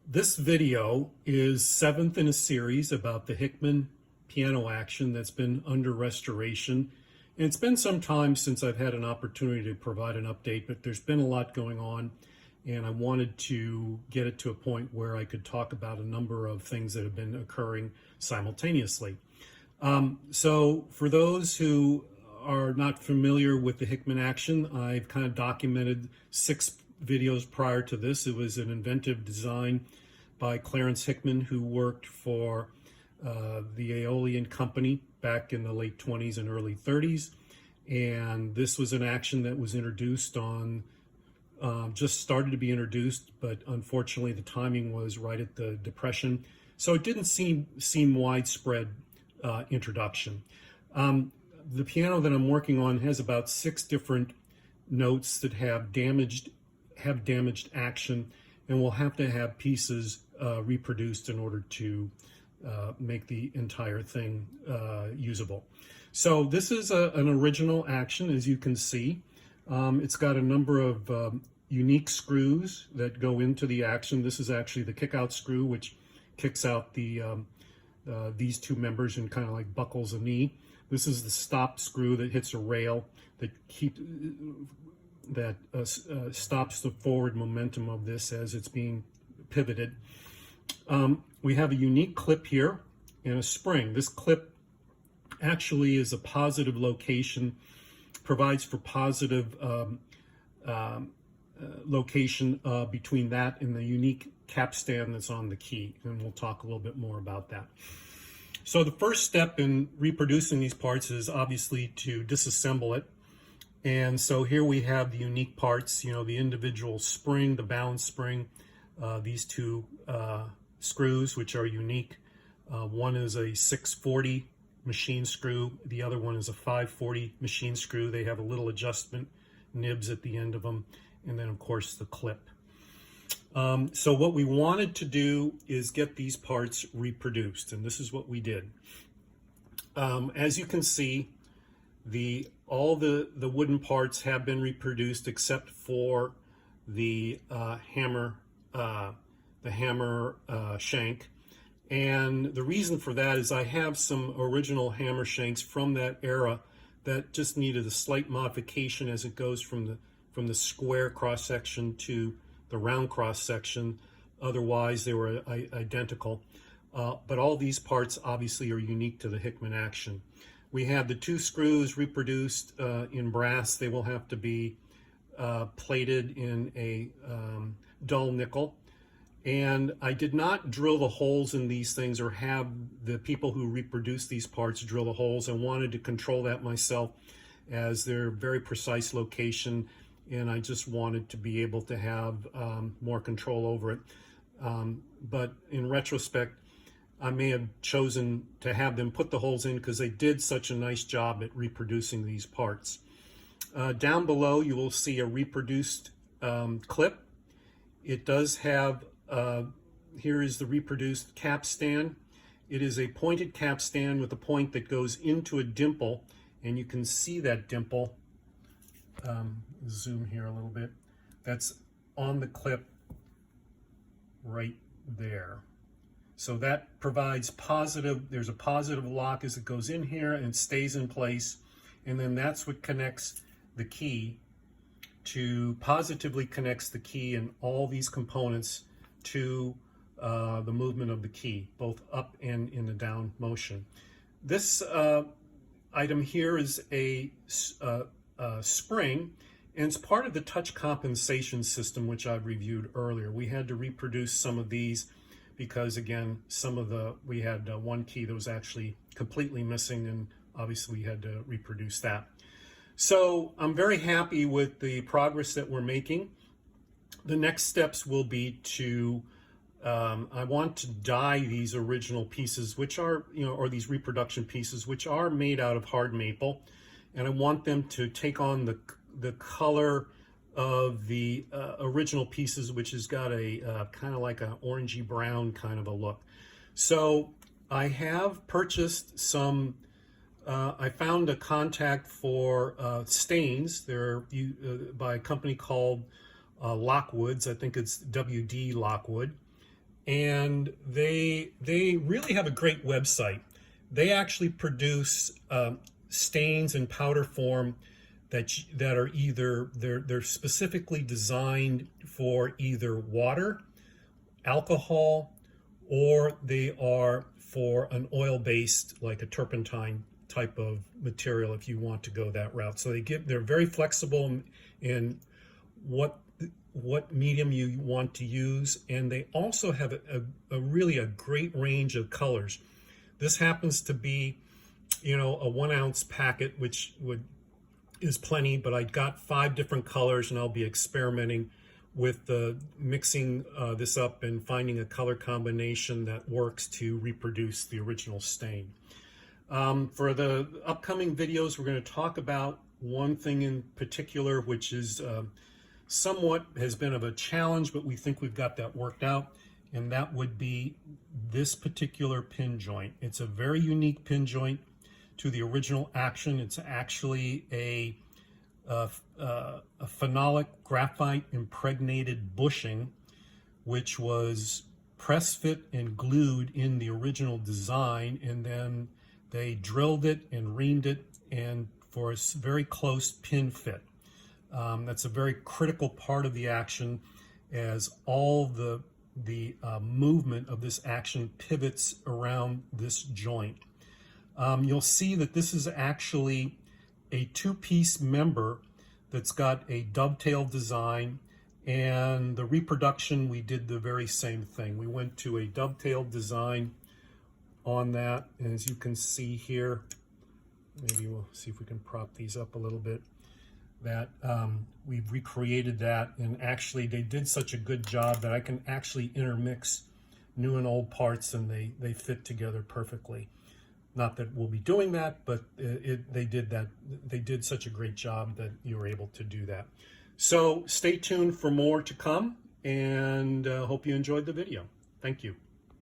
This video is seventh in a series about the Hickman piano action that's been under restoration. And it's been some time since I've had an opportunity to provide an update, but there's been a lot going on, and I wanted to get it to a point where I could talk about a number of things that have been occurring simultaneously. So for those who are not familiar with the Hickman action, I've kind of documented 6 videos prior to this. It was an inventive design by Clarence Hickman, who worked for the Aeolian Company back in the late 20s and early 30s. And this was an action that was introduced on, just started to be introduced, but unfortunately the timing was right at the Depression. So it didn't seem widespread introduction. The piano that I'm working on has about 6 different notes that have damaged action, and we'll have to have pieces reproduced in order to make the entire thing usable. So this is an original action, as you can see. It's got a number of unique screws that go into the action. This is actually the kick-out screw, which kicks out these 2 members and kind of like buckles a knee. This is the stop screw that hits a rail that stops the forward momentum of this as it's being pivoted. We have a unique clip here and a spring. This clip actually is a positive location, provides for positive location between that and the unique capstan that's on the key, and we'll talk a little bit more about that. So the first step in reproducing these parts is obviously to disassemble it. And so here we have the unique parts, the individual spring, the balance spring, these 2 screws, which are unique. One is a 640 machine screw. The other one is a 540 machine screw. They have a little adjustment nibs at the end of them. And then, of course, the clip. So what we wanted to do is get these parts reproduced, and this is what we did. As you can see, all the wooden parts have been reproduced except for the hammer shank. And the reason for that is I have some original hammer shanks from that era that just needed a slight modification as it goes from the square cross section to the round cross section. Otherwise they were identical. But all these parts obviously are unique to the Hickman action. We have the 2 screws reproduced in brass. They will have to be plated in a dull nickel. And I did not drill the holes in these things or have the people who reproduce these parts drill the holes. I wanted to control that myself as they're very precise location, and I just wanted to be able to have more control over it. But in retrospect, I may have chosen to have them put the holes in because they did such a nice job at reproducing these parts. Down below, you will see a reproduced clip. It does have, here is the reproduced capstan. It is a pointed capstan with a point that goes into a dimple, and you can see that dimple. Zoom here a little bit. That's on the clip right there. So that provides positive, there's a positive lock as it goes in here and stays in place. And then that's what connects the key positively connects the key and all these components to the movement of the key, both up and in the down motion. This item here is a spring, and it's part of the touch compensation system, which I've reviewed earlier. We had to reproduce some of these because, again, we had one key that was actually completely missing, and obviously we had to reproduce that. So I'm very happy with the progress that we're making. The next steps will be to, I want to dye these original pieces, which are, or these reproduction pieces, which are made out of hard maple. And I want them to take on the color of the original pieces, which has got a kind of like an orangey brown kind of a look. So I have purchased some, I found a contact for stains. They're by a company called Lockwoods. I think it's WD Lockwood. and they really have a great website. They actually produce stains in powder form that are either they're specifically designed for either water, alcohol, or they are for an oil-based, like a turpentine type of material, if you want to go that route. So they're very flexible in what medium you want to use, and they also have a really a great range of colors. This happens to be, you know, a 1 ounce packet, which is plenty, but I got 5 different colors, and I'll be experimenting with mixing this up and finding a color combination that works to reproduce the original stain. For the upcoming videos, we're going to talk about one thing in particular, which is somewhat has been of a challenge, but we think we've got that worked out, and that would be this particular pin joint. It's a very unique pin joint to the original action. It's actually a phenolic graphite impregnated bushing, which was press fit and glued in the original design, and then they drilled it and reamed it and for a very close pin fit. That's a very critical part of the action, as all the movement of this action pivots around this joint. You'll see that this is actually a 2-piece member that's got a dovetail design, and the reproduction, we did the very same thing. We went to a dovetail design on that, and as you can see here, maybe we'll see if we can prop these up a little bit, that we've recreated that, and actually they did such a good job that I can actually intermix new and old parts, and they fit together perfectly. Not that we'll be doing that, but they did that. They did such a great job that you were able to do that. So stay tuned for more to come, and hope you enjoyed the video. Thank you.